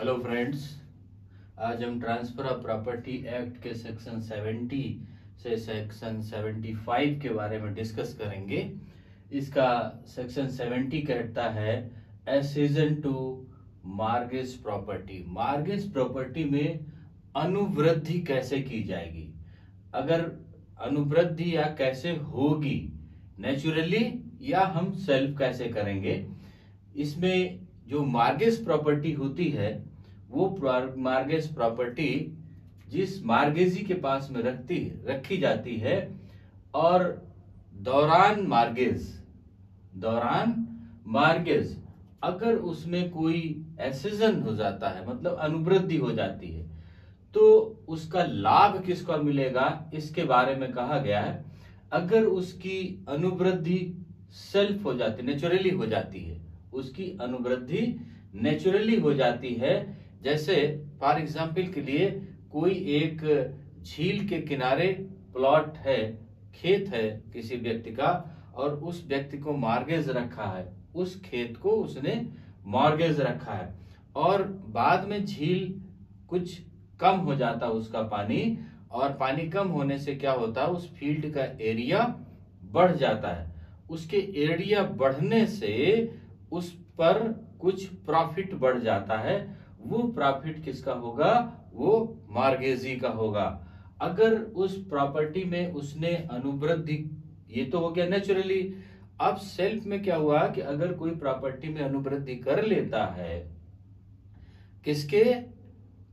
Hello friends, आज हम transfer of property act के सेक्शन 70 से सेक्शन 75 के बारे में डिस्कस करेंगे। इसका सेक्शन 70 कहता है accession to mortgage property. Mortgage property में अनुवृद्धि कैसे की जाएगी, अगर अनुवृद्धि या कैसे होगी, नेचुरली या हम सेल्फ कैसे करेंगे। इसमें जो मार्गेज प्रॉपर्टी होती है वो मार्गेज प्रॉपर्टी जिस मार्गेजी के पास में रखी जाती है और दौरान मार्गेज अगर उसमें कोई एक्सेशन हो जाता है, मतलब अनुवृद्धि हो जाती है, तो उसका लाभ किसको मिलेगा इसके बारे में कहा गया है। अगर उसकी अनुवृद्धि सेल्फ हो जाती, नेचुरली हो जाती है, उसकी अनुवृद्धि नेचुरली हो जाती है। जैसे फॉर एग्जाम्पल के लिए कोई एक झील के किनारे प्लॉट है, खेत है किसी व्यक्ति का, और उस व्यक्ति को मॉर्गेज रखा है, उस खेत को उसने मॉर्गेज रखा है, और बाद में झील कुछ कम हो जाता उसका पानी, और पानी कम होने से क्या होता है, उस फील्ड का एरिया बढ़ जाता है। उसके एरिया बढ़ने से उस पर कुछ प्रॉफिट बढ़ जाता है। वो प्रॉफिट किसका होगा, वो मॉर्गेजी का होगा। अगर उस प्रॉपर्टी में उसने अनुवृद्धि, ये तो हो गया नेचुरली। अब सेल्फ में क्या हुआ कि अगर कोई प्रॉपर्टी में अनुवृद्धि कर लेता है, किसके,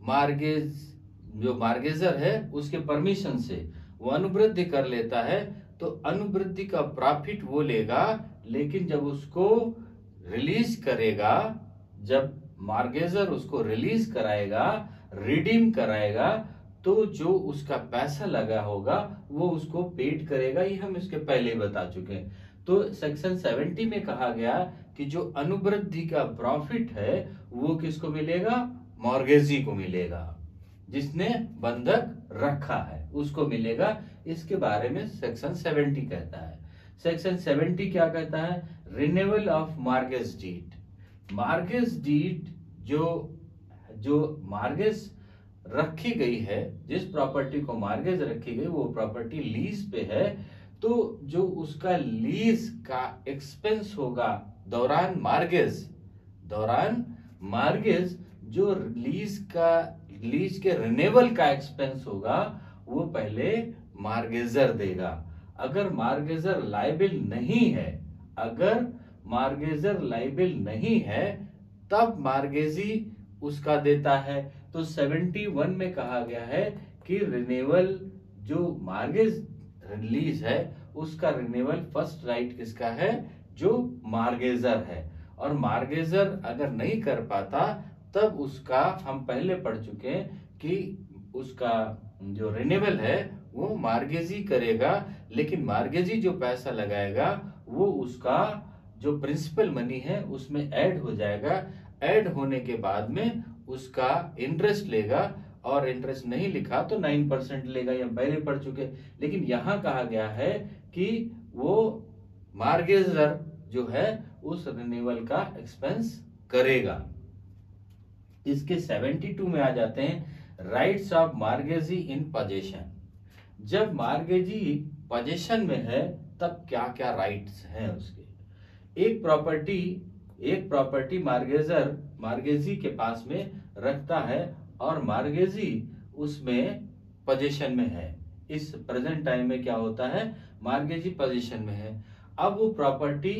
मार्गेज, जो मार्गेजर है उसके परमिशन से वो अनुवृद्धि कर लेता है, तो अनुवृद्धि का प्रॉफिट वो लेगा। लेकिन जब उसको रिलीज करेगा, जब मार्गेजर उसको रिलीज कराएगा, रिडीम कराएगा, तो जो उसका पैसा लगा होगा वो उसको पेड करेगा। ये हम इसके पहले बता चुके हैं। तो सेक्शन 70 में कहा गया कि जो अनुवृद्धि का प्रॉफिट है वो किसको मिलेगा, मॉर्गेजी को मिलेगा, जिसने बंधक रखा है उसको मिलेगा। इसके बारे में सेक्शन 70 कहता है। सेक्शन 70 क्या कहता है, renewal of mortgage deed. Mortgage deed जो मार्गेज रखी गई है, जिस प्रॉपर्टी को मार्गेज रखी गई वो प्रॉपर्टी लीज पे है, तो जो उसका लीज का एक्सपेंस होगा दौरान मार्गेज जो लीज के रिन्यूअल का एक्सपेंस होगा वो पहले मार्गेजर देगा। अगर मार्गेजर लायबिल नहीं है तब मार्गेजी उसका देता है। तो 71 में कहा गया है कि रिन्यूअल, जो मार्गेज रिलीज है उसका रिन्यूअल फर्स्ट राइट किसका है, जो मार्गेजर है। और मार्गेजर अगर नहीं कर पाता तब उसका, हम पहले पढ़ चुके हैं कि उसका जो रिन्यूअल है वो मार्गेजी करेगा, लेकिन मार्गेजी जो पैसा लगाएगा वो उसका जो प्रिंसिपल मनी है उसमें ऐड हो जाएगा। ऐड होने के बाद में उसका इंटरेस्ट लेगा, और इंटरेस्ट नहीं लिखा तो 9% लेगा, ये हम पहले पढ़ चुके। लेकिन यहां कहा गया है कि वो मार्गेजर जो है उस रिन्यूअल का एक्सपेंस करेगा। इसके 72 में आ जाते हैं, राइट्स ऑफ मार्गेजी इन पोजेशन। जब मार्गेजी पोजेशन में है तब क्या क्या राइट्स हैं उसके। एक प्रॉपर्टी मार्गेजी के पास में रखता है और मार्गेजी उसमें पोजीशन में है। इस प्रेजेंट टाइम में क्या होता है, मार्गेजी पोजीशन में है। अब वो प्रॉपर्टी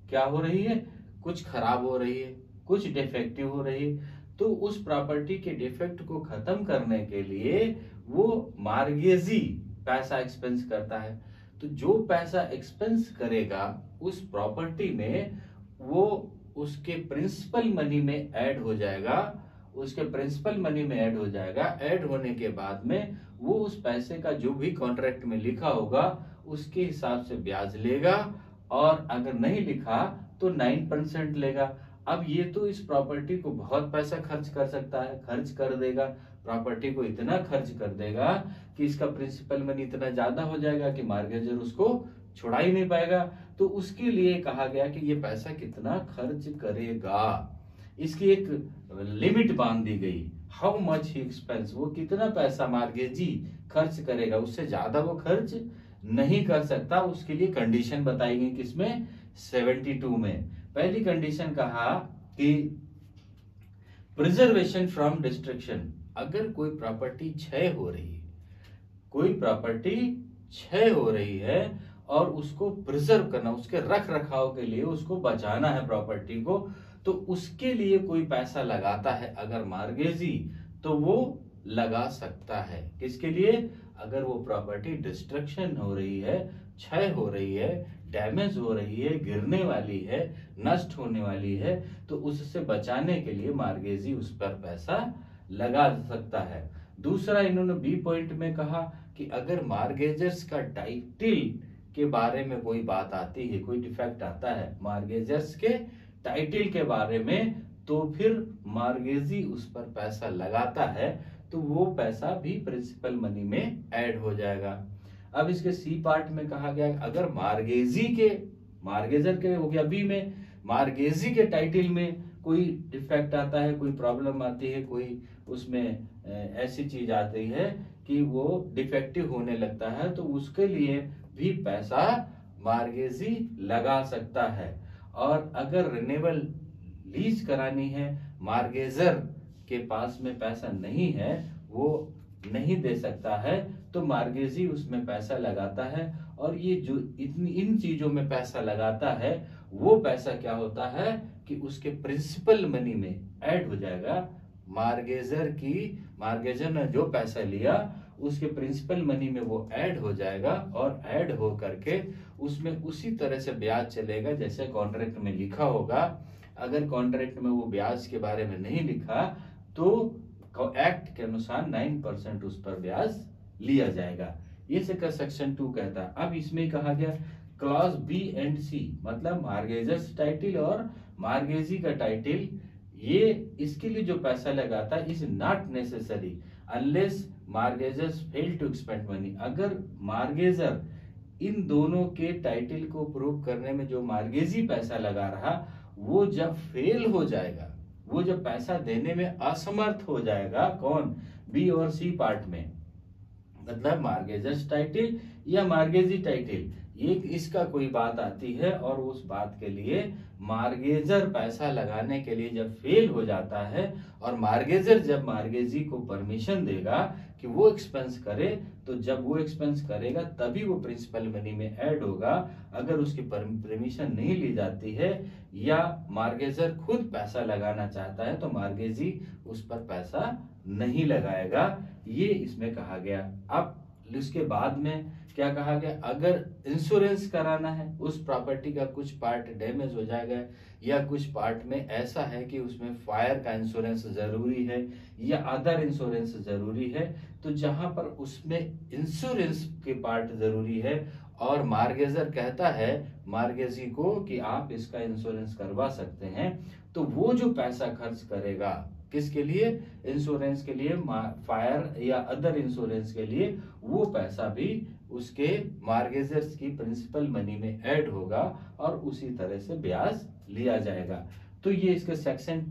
क्या हो रही है, कुछ खराब हो रही है, कुछ डिफेक्टिव हो रही है, तो उस प्रॉपर्टी के डिफेक्ट को खत्म करने के लिए वो मार्गेजी पैसा एक्सपेंस करता है। तो जो पैसा एक्सपेंस करेगा उस प्रॉपर्टी में वो उसके प्रिंसिपल मनी में ऐड हो जाएगा। ऐड होने के बाद में वो उस पैसे का जो भी कॉन्ट्रैक्ट में लिखा होगा उसके हिसाब से ब्याज लेगा, और अगर नहीं लिखा तो 9% लेगा। अब ये तो इस प्रॉपर्टी को बहुत पैसा खर्च कर सकता है, खर्च कर देगा, प्रॉपर्टी को इतना खर्च कर देगा कि इसका प्रिंसिपल मनी इतना ज्यादा हो जाएगा कि मार्गेजर उसको छुड़ा ही नहीं पाएगा। तो उसके लिए कहा गया कि ये पैसा कितना खर्च करेगा। इसकी एक लिमिट बांध दी गई, हाउ मच ही एक्सपेंस, वो कितना पैसा मार्गेजी खर्च करेगा, उससे ज्यादा वो खर्च नहीं कर सकता। उसके लिए कंडीशन बताई गई किसमें, 72 में। पहली कंडीशन कहा कि प्रिजर्वेशन फ्रॉम डिस्ट्रक्शन, अगर कोई प्रॉपर्टी क्षय हो रही है, कोई प्रॉपर्टी क्षय हो रही है और उसको प्रिजर्व करना, उसके रख रखाव के लिए उसको बचाना है प्रॉपर्टी को, तो उसके लिए कोई पैसा लगाता है अगर मार्गेजी, तो वो लगा सकता है। किसके लिए, अगर वो प्रॉपर्टी डिस्ट्रक्शन हो रही है, क्षय हो रही है, डैमेज हो रही है, गिरने वाली है, नष्ट होने वाली है, तो उससे बचाने के लिए मार्गेजी उस पर पैसा लगा सकता है। दूसरा इन्होंने बी पॉइंट में कहा कि अगर मार्गेजर्स का टाइटिल के बारे में कोई बात आती है, कोई डिफेक्ट आता है मार्गेजर्स के टाइटिल के बारे में, तो फिर मार्गेजी उस पर पैसा लगाता है, तो वो पैसा भी प्रिंसिपल मनी में ऐड हो जाएगा। अब इसके सी पार्ट में कहा गया अगर मार्गेजर के हो गया बी में, मार्गेजी के टाइटिल में कोई डिफेक्ट आता है, कोई प्रॉब्लम आती है, कोई उसमें ऐसी चीज आती है कि वो डिफेक्टिव होने लगता है, तो उसके लिए भी पैसा मार्गेजी लगा सकता है। और अगर रिन्यूएबल लीज करानी है, मार्गेजर के पास में पैसा नहीं है, वो नहीं दे सकता है, तो मार्गेजी उसमें पैसा लगाता है। और ये जो इन चीजों में पैसा लगाता है, वो पैसा क्या होता है कि उसके प्रिंसिपल मनी में ऐड हो जाएगा। मार्गेजर ने जो पैसा लिया उसके प्रिंसिपल मनी में वो ऐड हो जाएगा, और ऐड हो करके उसमें उसी तरह से ब्याज चलेगा जैसे कॉन्ट्रैक्ट में लिखा होगा। अगर कॉन्ट्रैक्ट में वो ब्याज के बारे में नहीं लिखा, तो एक्ट के अनुसार 9% उस पर ब्याज लिया जाएगा। ये सेक्शन 2 कहता है। अब इसमें कहा गया क्लॉज बी एंड सी, मतलब मार्गेजर्स टाइटिल और मार्गेजी का टाइटिल, ये इसके लिए जो पैसा लगाता है is not necessary unless mortgagors fail to expend money. अगर मार्गेजर इन दोनों के टाइटिल को प्रूव करने में जो मार्गेजी पैसा लगा रहा, वो जब फेल हो जाएगा, वो जब पैसा देने में असमर्थ हो जाएगा, कौन, बी और सी पार्ट में, मतलब मार्गेजर्स टाइटिल या मार्गेजी टाइटिल, ये इसका कोई बात आती है और उस बात के लिए मार्गेजर पैसा लगाने के लिए जब फेल हो जाता है, और मार्गेजर जब मार्गेजी को परमिशन देगा कि वो एक्सपेंस करे, तो जब वो एक्सपेंस करेगा तभी वो प्रिंसिपल मनी में ऐड होगा। अगर उसकी परमिशन नहीं ली जाती है या मार्गेजर खुद पैसा लगाना चाहता है, तो मार्गेजी उस पर पैसा नहीं लगाएगा। ये इसमें कहा गया। अब इसके बाद में क्या कहा गया, अगर इंश्योरेंस कराना है, उस प्रॉपर्टी का कुछ पार्ट डैमेज हो जाएगा या कुछ पार्ट में ऐसा है कि उसमें फायर का इंश्योरेंस जरूरी है या अदर इंश्योरेंस जरूरी है, तो जहां पर उसमें इंश्योरेंस के पार्ट जरूरी है और मार्गेजर कहता है मार्गेजी को कि आप इसका इंश्योरेंस करवा सकते हैं, तो वो जो पैसा खर्च करेगा किसके लिए, इंश्योरेंस के लिए, फायर या अदर इंश्योरेंस के लिए, वो पैसा भी उसके मार्गेजर्स की प्रिंसिपल मनी में ऐड होगा और उसी तरह से ब्याज लिया जाएगा। तो ये इसके सेक्शन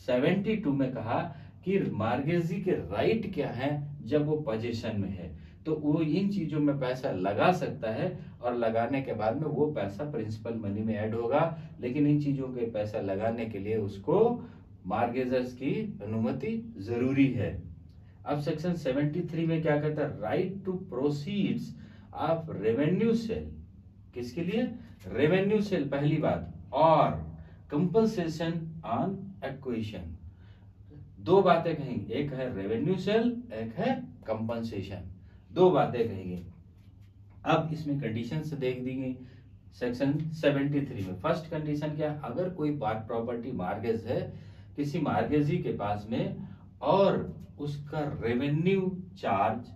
72 में कहा कि मार्गेजी के राइट क्या है जब वो पोजीशन में है, तो वो इन चीजों में पैसा लगा सकता है और लगाने के बाद में वो पैसा प्रिंसिपल मनी में ऐड होगा, लेकिन इन चीजों के पैसा लगाने के लिए उसको मार्गेजर्स की अनुमति जरूरी है। अब सेक्शन 73 में क्या कहता है, right to proceeds of revenue sale, किसके लिए, रेवेन्यू सेल पहली बात, और कंपनसेशन ऑन एक्विजिशन। दो बातें कहेंगे, एक है रेवेन्यू सेल, एक है कंपनसेशन, दो बातें कहेंगे। अब इसमें कंडीशंस देख दी गई सेक्शन 73 में। फर्स्ट कंडीशन क्या, अगर कोई प्रॉपर्टी मार्गेज है किसी मार्गेजी के पास में और उसका रेवेन्यू चार्ज,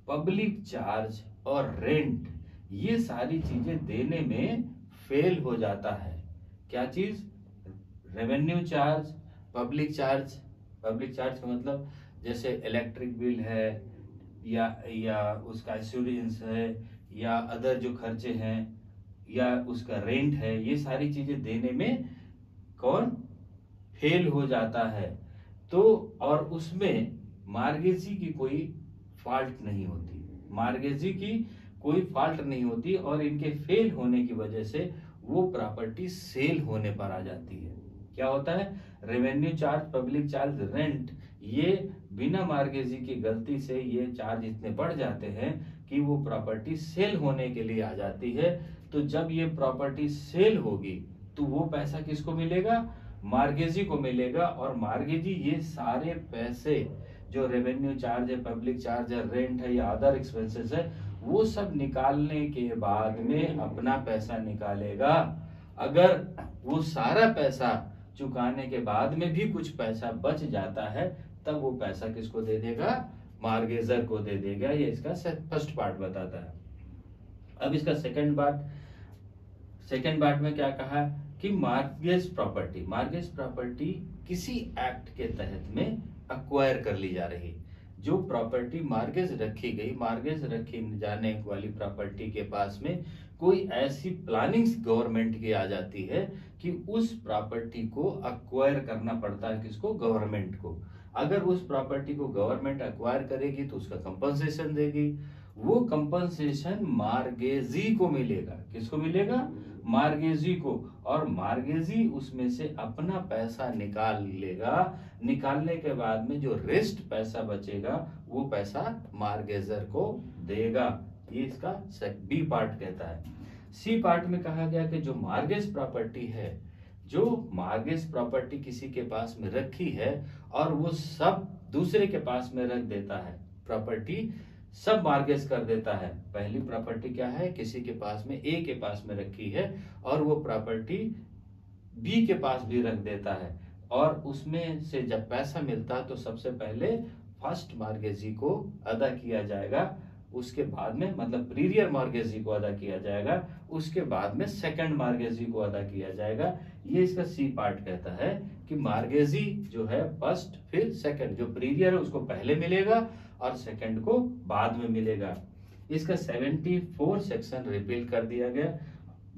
पब्लिक चार्ज और रेंट, ये सारी चीजें देने में फेल हो जाता है। क्या चीज, revenue charge, public charge. Public charge का मतलब जैसे इलेक्ट्रिक बिल है या उसका इंश्योरेंस है या अदर जो खर्चे हैं या उसका रेंट है, ये सारी चीजें देने में कौन फेल हो जाता है तो, और उसमें मार्गेजी की कोई फॉल्ट नहीं होती, मार्गेजी की कोई फॉल्ट नहीं होती और इनके फेल होने की वजह से वो प्रॉपर्टी सेल होने पर आ जाती है। क्या होता है, revenue charge, public charge, rent, ये बिना मार्गेजी की गलती से ये चार्ज इतने बढ़ जाते हैं कि वो प्रॉपर्टी सेल होने के लिए आ जाती है। तो जब ये प्रॉपर्टी सेल होगी तो वो पैसा किसको मिलेगा, मार्गेजी को मिलेगा। और मार्गेजी ये सारे पैसे जो रेवेन्यू चार्ज है, पब्लिक चार्ज है, रेंट है या अदर एक्सपेंसेस है, वो सब निकालने के बाद में अपना पैसा निकालेगा। अगर वो सारा पैसा चुकाने के बाद में भी कुछ पैसा बच जाता है तब वो पैसा किसको दे देगा, मार्गेजर को दे देगा। ये इसका फर्स्ट पार्ट बताता है। अब इसका सेकंड पार्ट में क्या कहा कि मार्गेज प्रॉपर्टी किसी एक्ट के तहत में अक्वायर कर ली जा रही। जो प्रॉपर्टी मार्गेज रखी गई, मार्गेज रखी जाने वाली प्रॉपर्टी के पास में कोई ऐसी प्लानिंग्स गवर्नमेंट की आ जाती है कि उस प्रॉपर्टी को अक्वायर करना पड़ता है किसको, गवर्नमेंट को। अगर उस प्रॉपर्टी को गवर्नमेंट अक्वायर करेगी तो उसका कंपनसेशन देगी, वो कंपनसेशन मार्गेजी को मिलेगा। किसको मिलेगा, मार्गेजी को। और मार्गेजी उसमें से अपना पैसा निकाल लेगा। निकालने के बाद में जो रेस्ट पैसा बचेगा वो पैसा मार्गेजर को देगा। ये इसका बी पार्ट कहता है। सी पार्ट में कहा गया कि जो मार्गेज प्रॉपर्टी है, जो मार्गेज प्रॉपर्टी किसी के पास में रखी है और वो सब दूसरे के पास में रख देता है, प्रॉपर्टी सब मार्गेज कर देता है। पहली प्रॉपर्टी क्या है, किसी के पास में, ए के पास में रखी है और वो प्रॉपर्टी बी के पास भी रख देता है, और उसमें से जब पैसा मिलता है तो सबसे पहले फर्स्ट मार्गेजी को अदा किया जाएगा, उसके बाद में मतलब प्रीवियर मार्गेजी को अदा किया जाएगा, उसके बाद में सेकंड मार्गेजी को अदा किया जाएगा। ये इसका सी पार्ट कहता है कि मार्गेजी जो है फर्स्ट फिर सेकंड, जो प्रीवियर है उसको पहले मिलेगा और सेकंड को बाद में मिलेगा। इसका 74 सेक्शन रिपील कर दिया गया,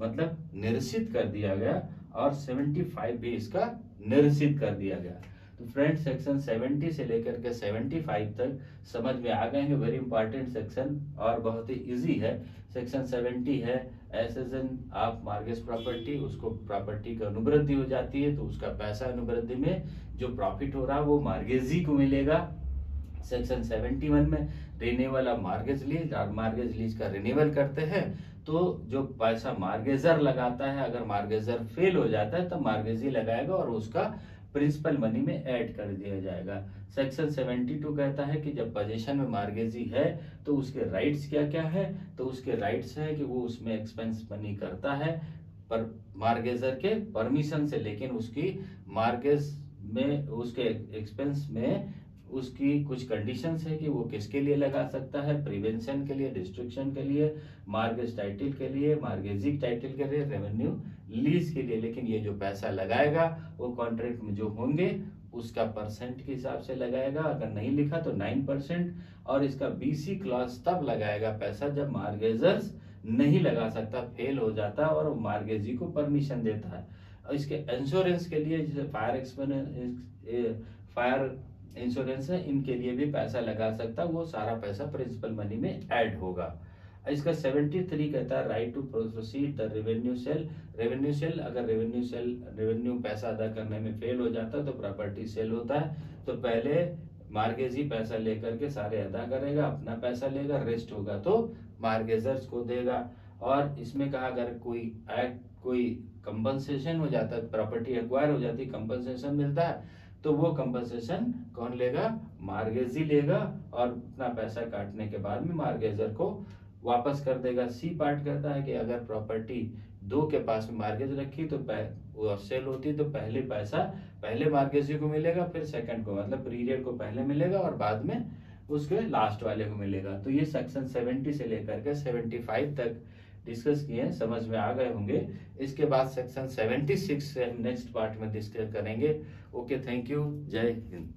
मतलब निरसित कर दिया गया, और 75 भी इसका निरसित कर दिया गया। तो फ्रेंड सेक्शन 70 से लेकर के 75 तक समझ में आ गए हैं। वेरी इंपॉर्टेंट सेक्शन और बहुत ही इजी है। सेक्शन 70 है एसेसन ऑफ मार्गेज प्रॉपर्टी, उसको प्रॉपर्टी का अनुवृद्धि हो जाती है तो उसका पैसा अनुवृद्धि में जो प्रॉफिट हो रहा है वो मार्गेजी को मिलेगा। सेक्शन 71 में रिन्यूअल ऑफ मार्गेज लीज, और मार्गेज लीज का रिन्यूअल करते हैं तो जो पैसा मार्गेजर लगाता है, अगर मार्गेजर फेल हो जाता है तो मार्गेजी लगाएगा और उसका प्रिंसिपल मनी में ऐड कर दिया जाएगा। सेक्शन 72 कहता है कि जब पोजीशन में मार्गेजी है तो उसके राइट्स क्या क्या है, तो उसके राइट्स है कि वो उसमें एक्सपेंस मनी करता है पर मार्गेजर के परमिशन से, लेकिन उसकी मार्गेज में उसके एक्सपेंस में उसकी कुछ कंडीशंस है कि वो किसके लिए लगा सकता है, प्रिवेंशन के लिए, डिस्ट्रक्शन के लिए, मार्गेज टाइटल के लिए, मार्गेजिक टाइटल के लिए, रेवेन्यू लीज के लिए। लेकिन ये जो पैसा लगाएगा वो कॉन्ट्रैक्ट में जो होंगे उसका परसेंट के हिसाब से लगाएगा, अगर नहीं लिखा तो 9%, और इसका बीसी क्लॉज तब लगाएगा पैसा जब मार्गेजर्स नहीं लगा सकता, फेल हो जाता और मार्गेजी को परमिशन देता है। और इसके इंश्योरेंस के लिए जैसे फायर इंश्योरेंस है, इनके लिए भी पैसा लगा सकता, वो सारा पैसा प्रिंसिपल मनी में ऐड होगा। इसका 73 कहता है right to proceed the revenue sale, अगर रेवेन्यू पैसा अदा करने में फेल हो जाता है तो प्रॉपर्टी सेल होता है, तो पहले मार्गेजी पैसा लेकर के सारे अदा करेगा, अपना पैसा लेगा, रेस्ट होगा तो मार्गेजर्स को देगा। और इसमें कहा अगर कोई कंपनसेशन हो जाता है, प्रॉपर्टी एक्वायर हो जाती है, कंपनसेशन मिलता है, तो वो कंपनसेशन कौन लेगा, मार्गेजी लेगा, और अपना पैसा काटने के बाद में मार्गेजर को वापस कर देगा। सी पार्ट कहता है कि अगर प्रॉपर्टी दो के पास में मार्गेज रखी तो वो सेल होती तो पहले पैसा पहले मार्गेजी को मिलेगा, फिर सेकंड को मतलब पीरियड को पहले मिलेगा और बाद में उसके लास्ट वाले को मिलेगा। तो ये सेक्शन 70 से लेकर के 75 तक डिस्कस किए, समझ में आ गए होंगे। इसके बाद सेक्शन 76 से हम नेक्स्ट पार्ट में डिस्कस करेंगे। ओके, थैंक यू, जय हिंद।